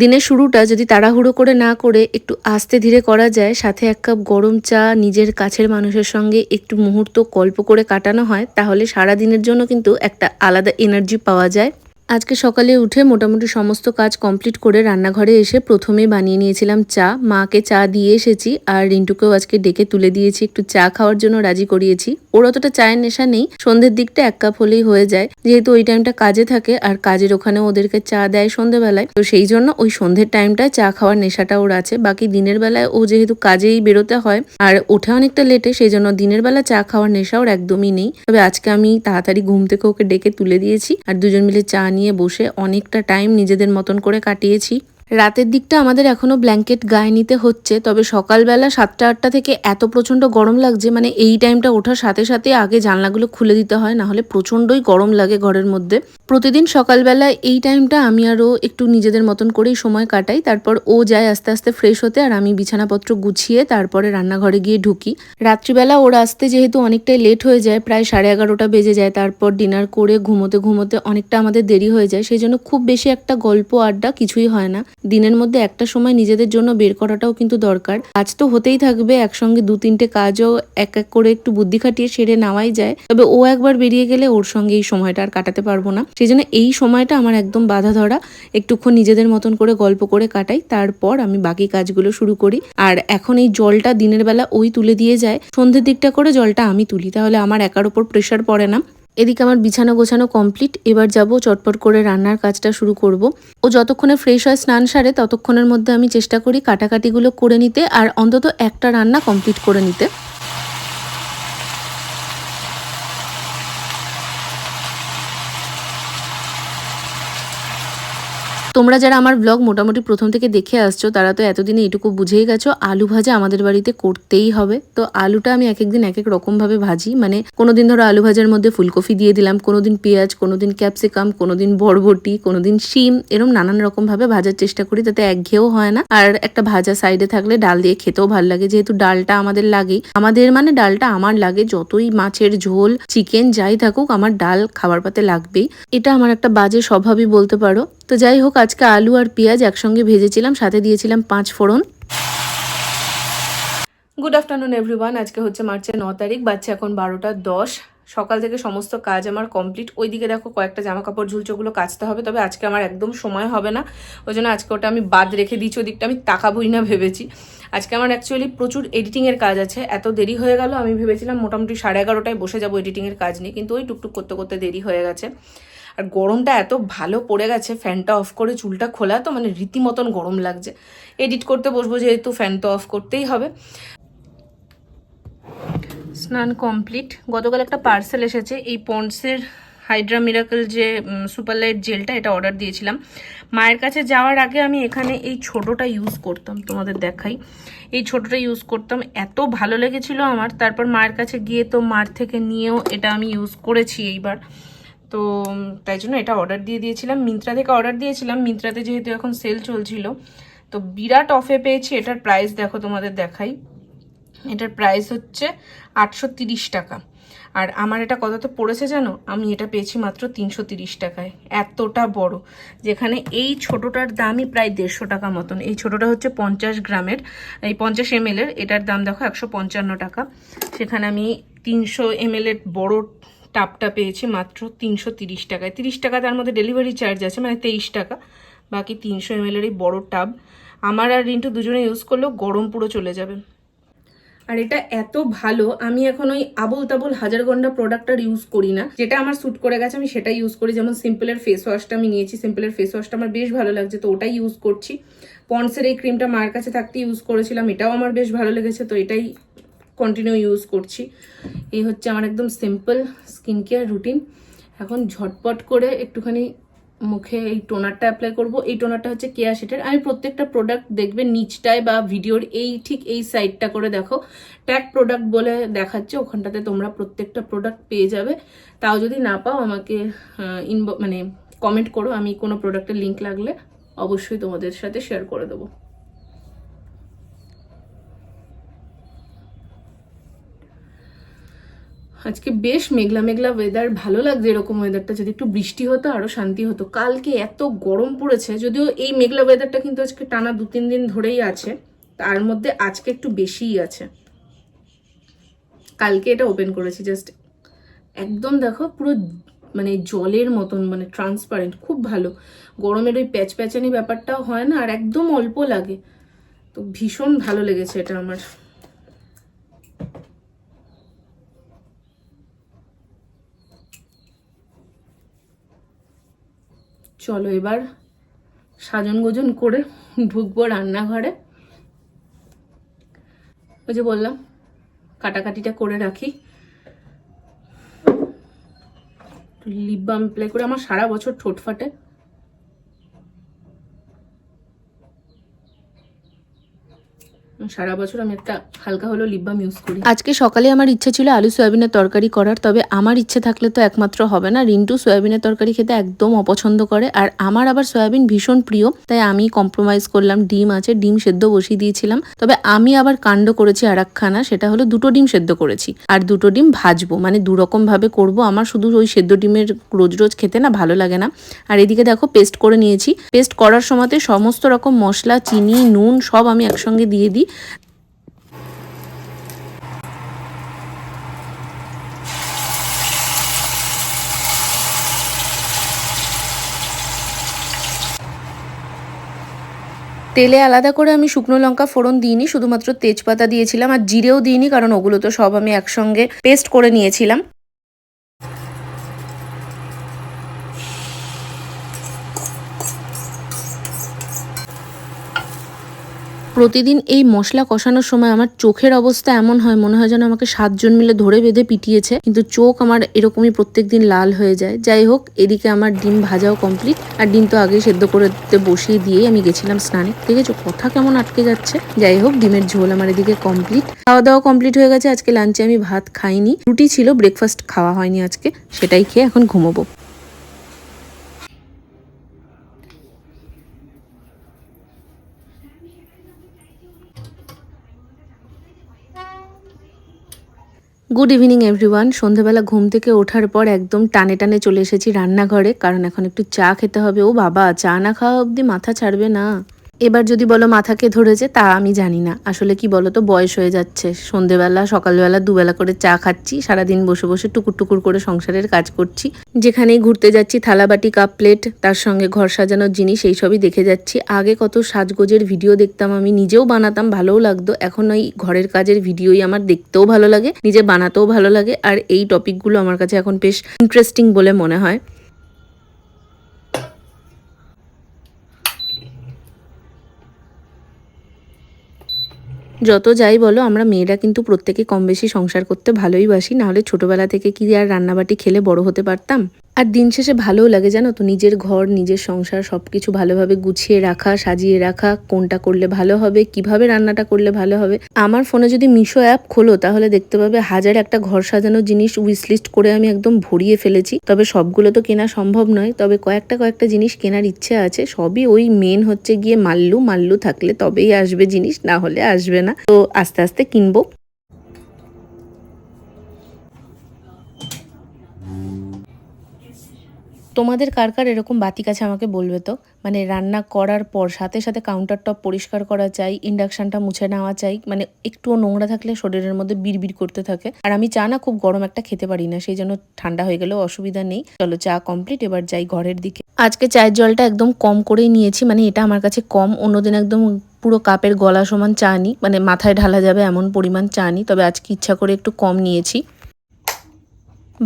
দিনের শুরুটা যদি তাড়াহুড়ো করে না করে একটু আস্তে ধীরে করা যায়, সাথে এক কাপ গরম চা নিজের কাছের মানুষের সঙ্গে একটু মুহূর্ত গল্প করে কাটানো হয়, তাহলে সারা দিনের জন্য কিন্তু একটা আলাদা এনার্জি পাওয়া যায়। আজকে সকালে উঠে মোটামুটি সমস্ত কাজ কমপ্লিট করে রান্নাঘরে এসে প্রথমেই বানিয়ে নিয়েছিলাম চা। মাকে চা দিয়ে এসেছি আর রিন্টুকেও আজকে ডেকে তুলে দিয়েছি, একটু চা খাওয়ার জন্য রাজি করিয়েছি। ওর অতটা চায়ের নেশা নেই, সন্ধ্যের দিকটা 1 কাপ হলেই হয়ে যায়, যেহেতু ওই টাইমটা কাজে থাকে আর কাজের ওখানে ওদেরকে চা দেয় সন্ধ্যেবেলায়, তো সেই জন্য ওই সন্ধ্যের টাইমটায় চা খাওয়ার নেশাটা ওর আছে। বাকি দিনের বেলায় ও যেহেতু কাজেই বেরোতে হয় আর ওঠে অনেকটা লেটে, সেই জন্য দিনের বেলা চা খাওয়ার নেশা ওর একদমই নেই। তবে আজকে আমি তাড়াতাড়ি ঘুম থেকে ওকে ডেকে তুলে দিয়েছি আর দুজন মিলে চা নিয়ে বসে অনেকটা টাইম নিজেদের মতন করে কাটিয়েছি। রাতের দিকটা আমাদের এখনো ব্ল্যাঙ্কেট গায়ে নিতে হচ্ছে, তবে সকালবেলা 7টা-8টা থেকে এত প্রচন্ড গরম লাগছে, মানে এই টাইমটা ওঠার সাথে সাথে আগে জানলাগুলো খুলে দিতে হয়, না হলে প্রচন্ডই গরম লাগে ঘরের মধ্যে। প্রতিদিন সকালবেলা এই টাইমটা আমি আরও একটু নিজেদের মতন করেই সময় কাটাই। তারপর ও যায় আস্তে আস্তে ফ্রেশ হতে আর আমি বিছানাপত্র গুছিয়ে তারপরে রান্নাঘরে গিয়ে ঢুকি। রাত্রিবেলা ওর আসতে যেহেতু অনেকটাই লেট হয়ে যায়, প্রায় 11:30টা বেজে যায়, তারপর ডিনার করে ঘুমোতে ঘুমোতে অনেকটা আমাদের দেরি হয়ে যায়, সেই জন্য খুব বেশি একটা গল্প আড্ডা কিছুই হয় না। দিনের মধ্যে একটা সময় নিজেদের জন্য বের করাটাও কিন্তু দরকার। কাজ তো হতেই থাকবে, একসঙ্গে 2-3টে কাজও এক এক করে একটু বুদ্ধি খাটিয়ে সেরে নেওয়াই যায়, তবে ও একবার বেরিয়ে গেলে ওর সঙ্গে এই সময়টা আর কাটাতে পারবো না। সেই জন্য এই সময়টা আমার একদম বাধা ধরা, একটুক্ষণ নিজেদের মতন করে গল্প করে কাটাই, তারপর আমি বাকি কাজগুলো শুরু করি। আর এখন এই জলটা দিনের বেলা ওই তুলে দিয়ে যায়, সন্ধ্যের দিকটা করে জলটা আমি তুলি, তাহলে আমার একার ওপর প্রেশার পড়ে না। এদিকে আমার বিছানা গোছানো কমপ্লিট, এবার যাব চটপট করে রান্নার কাজটা শুরু করব। ও যতক্ষণে ফ্রেশ হয় স্নান সারে ততক্ষণের মধ্যে আমি চেষ্টা করি কাটাকাটিগুলো করে নিতে আর অন্তত একটা রান্না কমপ্লিট করে নিতে। তোমরা যারা আমার ব্লগ মোটামুটি প্রথম থেকে দেখে আসছো তারা তো এতদিনে এটুকু বুঝেই গেছো, আলু ভাজা আমাদের বাড়িতে করতেই হবে। তো আলুটা আমি এক একদিন এক এক রকমভাবে ভাজি, মানে কোনোদিন ধরো আলু ভাজার মধ্যে ফুলকপি দিয়ে দিলাম, কোনোদিন পেঁয়াজ, কোনোদিন ক্যাপসিকাম, কোনোদিন বরবটি, কোনোদিন শিম, এরকম নানান রকমভাবে ভাজার চেষ্টা করি, তাতে একঘেয়েও হয় না আর একটা ভাজা সাইডে থাকলে ডাল দিয়ে খেতেও ভালো লাগে, যেহেতু ডালটা আমাদের লাগেই। আমাদের মানে ডালটা আমার লাগে, যতই মাছের ঝোল চিকেন যাই থাকুক আমার ডাল খাবার পাতে লাগবেই, এটা আমার একটা বাজে স্বভাবই বলতে পারো। তো যাই হোক, আজকে আলু আর পেঁয়াজ একসঙ্গে ভেজেছিলাম, সাথে দিয়েছিলাম 5 ফোড়ন। গুড আফটারনুন এভরিওয়ান, আজকে হচ্ছে মার্চের 9 তারিখ, বাচ্চা এখন 12টা 10। সকাল থেকে সমস্ত কাজ আমার কমপ্লিট। ওইদিকে দেখো কয়েকটা জামা কাপড় ঝুলছে, ওগুলো কাচতে হবে, তবে আজকে আমার একদম সময় হবে না, ওই জন্য আজকে ওটা আমি বাদ রেখে দিচ্ছি, ওদিকটা আমি তাকাবই না ভেবেছি। আজকে আমার অ্যাকচুয়ালি প্রচুর এডিটিংয়ের কাজ আছে, এত দেরি হয়ে গেল, আমি ভেবেছিলাম মোটামুটি 11:30টায় বসে যাবো এডিটিংয়ের কাজ নিয়ে, কিন্তু ওই টুকটুক করতে করতে দেরি হয়ে গেছে। আর গরমটা এত ভালো পড়ে গেছে, ফ্যানটা অফ করে চুলটা খোলা, তো মানে রীতিমতন গরম লাগছে। এডিট করতে বসবো যেহেতু ফ্যান তো অফ করতেই হবে। স্নান কমপ্লিট। গতকাল একটা পার্সেল এসেছে, এই পন্ডসের হাইড্রা মিরাকল যে সুপার লাইট জেলটা, এটা অর্ডার দিয়েছিলাম। মায়ের কাছে যাওয়ার আগে আমি এখানে এই ছোটোটা ইউজ করতাম, তোমাদের দেখাই, এই ছোটোটা ইউজ করতাম, এত ভালো লেগেছিল আমার। তারপর মায়ের কাছে গিয়ে তো মার থেকে নিয়েও এটা আমি ইউজ করেছি এইবার, তো তাই জন্য এটা অর্ডার দিয়ে দিয়েছিলাম। মিন্ত্রা থেকে অর্ডার দিয়েছিলাম, মিন্ত্রাতে যেহেতু এখন সেল চলছিল তো বিরাট অফে পেয়েছি। এটার প্রাইস দেখো, তোমাদের দেখাই, এটার প্রাইস হচ্ছে 830 টাকা। আর আমার এটা কততে পড়েছে জানো? আমি এটা পেয়েছি মাত্র 330 টাকায়, এতটা বড়, যেখানে এই ছোটোটার দামই প্রায় 150 টাকা মতন। এই ছোটোটা হচ্ছে 50 গ্রামের, এই 50 ml এর, এটার দাম দেখো 155 টাকা। সেখানে আমি 300 ml এর বড় টাবটা পেয়েছি মাত্র 330 টাকায়। 30 টাকা তার মধ্যে ডেলিভারি চার্জ আছে, মানে 23 টাকা। বাকি 300 ml এর এই বড় টাব আমার আর রিন্টু দুজনে ইউজ করলেও গরম পুরো চলে যাবে। আর এটা এত ভালো, আমি এখন ওই আবল তাবল হাজার ঘন্টা প্রোডাক্ট আর ইউজ করি না, যেটা আমার স্যুট করে গেছে আমি সেটাই ইউজ করি। যেমন সিম্পলের ফেস ওয়াশটা আমি নিয়েছি, সিম্পলের ফেস ওয়াশটা আমার বেশ ভালো লাগছে, তো ওটাই ইউজ করছি। পন্ডসের এই ক্রিমটা মায়ের কাছে থাকতে ইউজ করেছিলাম, এটাও আমার বেশ ভালো লেগেছে, তো এটাই কন্টিনিউ ইউজ করছি। এই হচ্ছে আমার একদম সিম্পল স্কিন কেয়ার রুটিন। এখন ঝটপট করে একটুখানি মুখে এই টোনারটা অ্যাপ্লাই করব। এই টোনারটা হচ্ছে কেয়া শেটের। আমি প্রত্যেকটা প্রোডাক্ট দেখবে নিচটায় বা ভিডিওর এই ঠিক এই সাইডটা করে দেখো ট্যাগ প্রোডাক্ট বলে দেখাচ্ছে, ওখানটাতে তোমরা প্রত্যেকটা প্রোডাক্ট পেয়ে যাবে। তাও যদি না পাও আমাকে মানে কমেন্ট করো, আমি কোনো প্রোডাক্টের লিঙ্ক লাগলে অবশ্যই তোমাদের সাথে শেয়ার করে দেবো। আজকে বেশ মেঘলা মেঘলা ওয়েদার, ভালো লাগছে এরকম ওয়েদারটা। যদি একটু বৃষ্টি হতো আরো শান্তি হতো। কালকে এত গরম পড়েছে, যদিও এই মেঘলা ওয়েদারটা কিন্তু আজকে টানা 2-3 দিন ধরেই আছে, তার মধ্যে আজকে একটু বেশিই আছে। কালকে এটা ওপেন করেছি, জাস্ট একদম দেখো পুরো মানে জলের মতন, মানে ট্রান্সপারেন্ট, খুব ভালো। গরমের ওই প্যাচপ্যাচানি ব্যাপারটাও হয় না, আর একদম অল্প লাগে, তো ভীষণ ভালো লেগেছে এটা আমার। চলো এবার সাজন গোজন করে ঢুকবো রান্নাঘরে। ওই যে বললাম কাটাকাটিটা করে রাখি, লিপ বাম অ্যাপ্লাই করে। আমার সারা বছর ঠোঁট ফাটে, সারা বছর আমি একটা হালকা হলো লিপ বাম ইউজ করি। আজকে সকালে আমার ইচ্ছে ছিল আলু সয়াবিনের তরকারি করার, তবে আমার ইচ্ছে থাকলে তো একমাত্র হবে না। রিন্টু সয়াবিনের তরকারি খেতে একদম অপছন্দ করে, আর আমার আবার সয়াবিন ভীষণ প্রিয়, তাই আমি কম্প্রোমাইজ করলাম। ডিম আছে, ডিম সেদ্ধ বসিয়ে দিয়েছিলাম, তবে আমি আবার কাণ্ড করেছি আর একখানা, সেটা হলো 2টো ডিম সেদ্ধ করেছি আর 2টো ডিম ভাজবো, মানে 2 রকম ভাবে করবো। আমার শুধু ওই সেদ্ধ ডিমের রোজ রোজ খেতে না ভালো লাগে না। আর এদিকে দেখো পেস্ট করে নিয়েছি। পেস্ট করার সময়তে সমস্ত রকম মশলা, চিনি, নুন সব আমি একসঙ্গে দিয়ে দিই। তেলে আলাদা করে আমি শুকনো লঙ্কা ফোড়ন দিইনি, শুধুমাত্র তেজপাতা দিয়েছিলাম, আর জিরেও দিইনি, কারণ ওগুলো তো সব আমি একসঙ্গে পেস্ট করে নিয়েছিলাম। প্রতিদিন এই মশলা কষানোর সময় আমার চোখের অবস্থা এমন হয়, মনে হয় যেন আমাকে 7 জন মিলে ধরে বেঁধে পিটিয়েছে, কিন্তু চোখ আমার এরকমই প্রত্যেকদিন লাল হয়ে যায়। যাই হোক, এদিকে আমার ডিম ভাজাও কমপ্লিট, আর ডিম তো আগেই সেদ্ধ করতে বসিয়ে দিয়েই আমি গেছিলাম স্নানে। দেখেছো কথা কেমন আটকে যাচ্ছে। যাই হোক, ডিমের ঝোল আমার এদিকে কমপ্লিট, খাওয়া দাওয়া কমপ্লিট হয়ে গেছে। আজকে লাঞ্চে আমি ভাত খাইনি, রুটি ছিল, ব্রেকফাস্ট খাওয়া হয়নি আজকে, সেটাই খেয়ে এখন ঘুমোবো। Good evening everyone. সন্ধ্যাবেলা ঘুম থেকে ওঠার পর একদম টানে টানে চলে এসেছি রান্নাঘরে, কারণ এখন একটু চা খেতে হবে। ও বাবা, চা না খাওয়া অবধি মাথা ছাড়বে না। এবার যদি বলো মাথাকে ধরেছে, তা আমি জানি না। আসলে কি বলো তো, বয়স হয়ে যাচ্ছে। সন্ধেবেলা সকালবেলা দুবেলা করে চা খাচ্ছি, সারাদিন বসে বসে টুকুর টুকুর করে সংসারের কাজ করছি। যেখানেই ঘুরতে যাচ্ছি থালাবাটি কাপ প্লেট, তার সঙ্গে ঘর সাজানোর জিনিস, এই সবই দেখে যাচ্ছি। আগে কত সাজগোজের ভিডিও দেখতাম, আমি নিজেও বানাতাম, ভালোও লাগতো। এখন ওই ঘরের কাজের ভিডিওই আমার দেখতেও ভালো লাগে, নিজে বানাতেও ভালো লাগে, আর এই টপিকগুলো আমার কাছে এখন বেশ ইন্টারেস্টিং বলে মনে হয়। যত যাই বলো, আমরা মেয়েরা কিন্তু প্রত্যেকে কম বেশি সংসার করতে ভালোই বাসি, নাহলে ছোটবেলা থেকে কি আর রান্নাবাটি খেলে বড় হতে পারতাম। আর দিন শেষে ভালোও লাগে জানো তো, নিজের ঘর, নিজের সংসার সবকিছু ভালোভাবে গুছিয়ে রাখা, সাজিয়ে রাখা, কোনটা করলে ভালো হবে, কিভাবে রান্নাটা করলে ভালো হবে। আমার ফোনে যদি মিশো অ্যাপ খোলো, তাহলে দেখতে পাবে হাজার একটা ঘর সাজানোর জিনিস উইশলিস্ট করে আমি একদম ভরিয়ে ফেলেছি। তবে সবগুলো তো কেনা সম্ভব নয়, তবে কয়েকটা জিনিস কেনার ইচ্ছে আছে। সবই ওই মেন হচ্ছে গিয়ে মাল্লু থাকলে তবেই আসবে জিনিস, না হলে আসবে না। তো আস্তে আস্তে কিনবো। তোমাদের কার কার এরকম বাতিক আছে আমাকে বলবে তো। মানে রান্না করার পর সাথে সাথে কাউন্টার টপ পরিষ্কার করা চাই, ইন্ডাকশনটা মুছে নেওয়া চাই, মানে একটুও নোংরা থাকলে শরীরের মধ্যে বিড়বিড় করতে থাকে। আর আমি চা না খুব গরম একটা খেতে পারি না, সেই জন্য ঠান্ডা হয়ে গেলেও অসুবিধা নেই। চলো চা কমপ্লিট, এবার যাই ঘরের দিকে। আজকে চায়ের জলটা একদম কম করেই নিয়েছি, মানে এটা আমার কাছে কম। অন্যদিন একদম পুরো কাপের গলা সমান চা নিই, মানে মাথায় ঢালা যাবে এমন পরিমাণ চা নিই, তবে আজকে ইচ্ছা করে একটু কম নিয়েছি।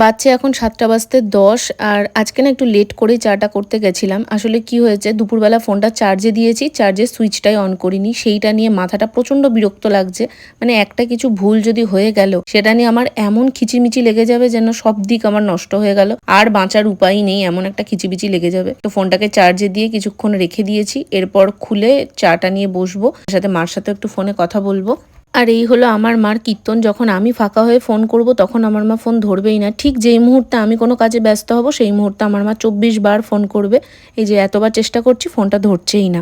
বাজছে এখন 7:10, আর আজকে না একটু লেট করেই চাটা করতে গেছিলাম। আসলে কি হয়েছে, দুপুরবেলা ফোনটা চার্জে দিয়েছি, চার্জের সুইচটাই অন করিনি, সেইটা নিয়ে মাথাটা প্রচণ্ড বিরক্ত লাগছে। মানে একটা কিছু ভুল যদি হয়ে গেল, সেটা নিয়ে আমার এমন খিচিমিচি লেগে যাবে যেন সব দিক আমার নষ্ট হয়ে গেল, আর বাঁচার উপায় নেই, এমন একটা খিচিবিচি লেগে যাবে। তো ফোনটাকে চার্জে দিয়ে কিছুক্ষণ রেখে দিয়েছি, এরপর খুলে চাটা নিয়ে বসবো, সাথে মার সাথে একটু ফোনে কথা বলবো। আর এই হলো আমার মার কীর্তন, যখন আমি ফাঁকা হয়ে ফোন করব তখন আমার মা ফোন ধরবেই না। ঠিক যেই মুহূর্তে আমি কোনো কাজে ব্যস্ত হব, সেই মুহূর্তে আমার মা 24 বার ফোন করবে। এই যে এতবার চেষ্টা করছি, ফোনটা ধরছেই না।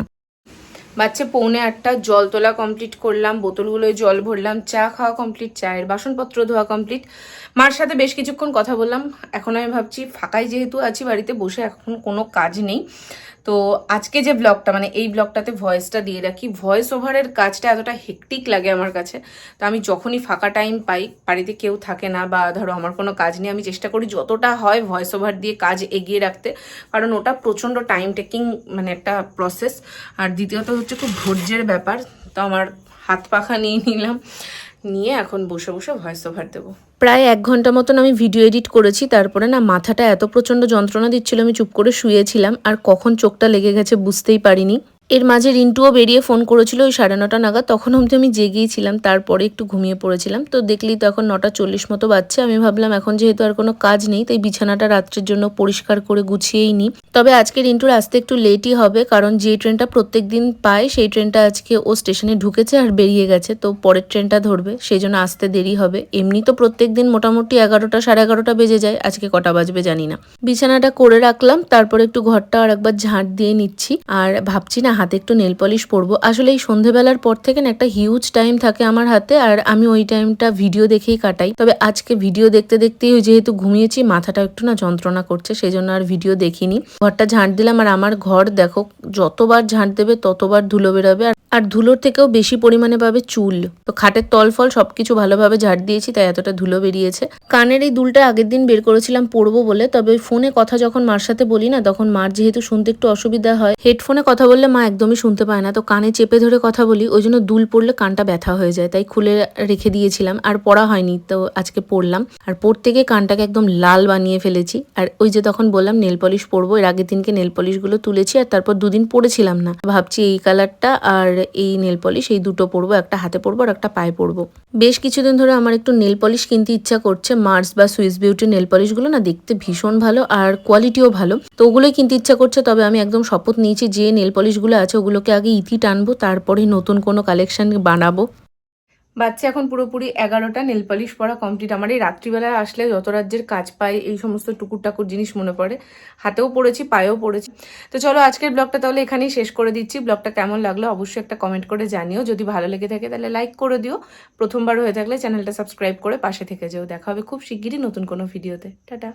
বাচ্চা 7:45 জল তোলা কমপ্লিট করলাম, বোতলগুলোয় জল ভরলাম, চা খাওয়া কমপ্লিট, চায়ের বাসনপত্র ধোয়া কমপ্লিট। মার সাথে বেশ কিছুক্ষণ কথা বললাম। এখন আমি ভাবছি ফাঁকাই যেহেতু আছি বাড়িতে বসে, এখন কোনো কাজ নেই, তো আজকে যে ব্লগটা মানে এই ব্লগটাতে ভয়েসটা দিয়ে রাখি। ভয়েস ওভারের কাজটা এতটা হেক্টিক লাগে আমার কাছে, তো আমি যখনই ফাঁকা টাইম পাই, বাড়িতে কেউ থাকে না বা ধরো আমার কোনো কাজ নেই, আমি চেষ্টা করি যতটা হয় ভয়েস ওভার দিয়ে কাজ এগিয়ে রাখতে, কারণ ওটা প্রচণ্ড টাইম টেকিং মানে একটা প্রসেস। আর দ্বিতীয়ত হচ্ছে খুব ধৈর্যের ব্যাপার। তো আমার হাত পাখা নিয়ে নিলাম, নিয়ে এখন বসে বসে ভয়েস ওভার দেবো। প্রায় 1 ঘন্টা মতন আমি ভিডিও এডিট করেছি, তারপরে না মাথাটা এত প্রচণ্ড যন্ত্রণা দিচ্ছিল, আমি চুপ করে শুয়েছিলাম, আর কখন চোখটা লেগে গেছে বুঝতেই পারিনি। এর মাঝে রিন্টুও বেরিয়ে ফোন করেছিল ওই 9:30 নাগাদ, তখন অবধি আমি জেগেই ছিলাম, তারপরে একটু ঘুমিয়ে পড়েছিলাম। তো দেখলি তো এখন 9:40 মতো বাজছে। আমি ভাবলাম এখন যেহেতু আর কোনো কাজ নেই, তাই বিছানাটা রাত্রের জন্য পরিষ্কার করে গুছিয়েই নিই। তবে আজকে রিন্টুর আসতে একটু লেটই হবে, কারণ যে ট্রেনটা প্রত্যেক দিন পায় সেই ট্রেনটা আজকে ও স্টেশনে ঢুকেছে আর বেরিয়ে গেছে, তো পরের ট্রেনটা ধরবে, সেই জন্য আসতে দেরি হবে। এমনি তো প্রত্যেক দিন মোটামুটি 11টা 11:30 বেজে যায়, আজকে কটা বাজবে জানি না। বিছানাটা করে রাখলাম, তারপরে একটু ঘরটা আর একবার ঝাঁট দিয়ে নিচ্ছি, আর ভাবছি না হাতে একটু নেল পলিশ পরবো। আসলে এই সন্ধেবেলার পর থেকে না একটা হিউজ টাইম থাকে আমার হাতে, আর আমি ওই টাইমটা ভিডিও দেখেই কাটাই। তবে আজকে ভিডিও দেখতে দেখতেই যেহেতু ঘুমিয়েছি, মাথাটা একটু না যন্ত্রণা করছে, সেই জন্য আর ভিডিও দেখিনি। ঘরটা ঝাঁট দিলাম, আর আমার ঘর দেখো যতবার ঝাঁট দেবে ততবার ধুলো বেরোবে, আর ধুলোর থেকেও বেশি পরিমাণে পাবে চুল। তো খাটের তল ফল সবকিছু ভালোভাবে ঝাড় দিয়েছি, তাই এতটা ধুলো বেরিয়েছে। কানের এই দুলটা আগের দিন বের করেছিলাম পরবো বলে, তবে ওই ফোনে কথা যখন মার সাথে বলি না, তখন মার যেহেতু শুনতে একটু অসুবিধা হয়, হেডফোনে কথা বললে মা একদমই শুনতে পায় না, তো কানে চেপে ধরে কথা বলি, ওই জন্য দুল পরলে কানটা ব্যথা হয়ে যায়, তাই খুলে রেখে দিয়েছিলাম, আর পরা হয়নি, তো আজকে পরলাম। আর পরতে গিয়ে কানটাকে একদম লাল বানিয়ে ফেলেছি। আর ওই যে তখন বললাম নেল পলিশ পরবো, এর আগের দিনকে নেল পলিশগুলো তুলেছি, আর তারপর 2 দিন পরেছিলাম না, ভাবছি এই কালারটা আর এই নেল পলিশ এই দুটো পরবো, একটা হাতে পরবো আর একটা পায়ে পরবো। বেশ কিছুদিন ধরে আমার একটু নেল পলিশ কিনতে ইচ্ছা করছে। মার্স বা সুইস বিউটি নেল পলিশগুলো না দেখতে ভীষণ ভালো, আর কোয়ালিটিও ভালো, তো ওগুলোই কিনতে ইচ্ছা করছে। তবে আমি একদম শপথ নিয়েছি যে নেল পলিশগুলো আছে ওগুলোকে আগে ইতি টানবো, তারপরে নতুন কোনো কালেকশন বানাবো। বাচ্চা এখন পুরোপুরি 11টা, নেল পলিশ পরা কমপ্লিট। আমার এই রাত্রিবেলায় আসলে যত রাজ্যের কাজ পাই এই সমস্ত টুকুর টাকুর জিনিস মনে পড়ে। হাতেও পড়েছি, পায়েও পড়েছি। তো চলো আজকের ব্লগটা তাহলে এখানেই শেষ করে দিচ্ছি। ব্লগটা কেমন লাগলো অবশ্যই একটা কমেন্ট করে জানিও। যদি ভালো লেগে থাকে তাহলে লাইক করে দিও। প্রথমবার হয়ে থাকলে চ্যানেলটা সাবস্ক্রাইব করে পাশে থেকে যেও। দেখা হবে খুব শিগগিরই নতুন কোনো ভিডিওতে। টাটা।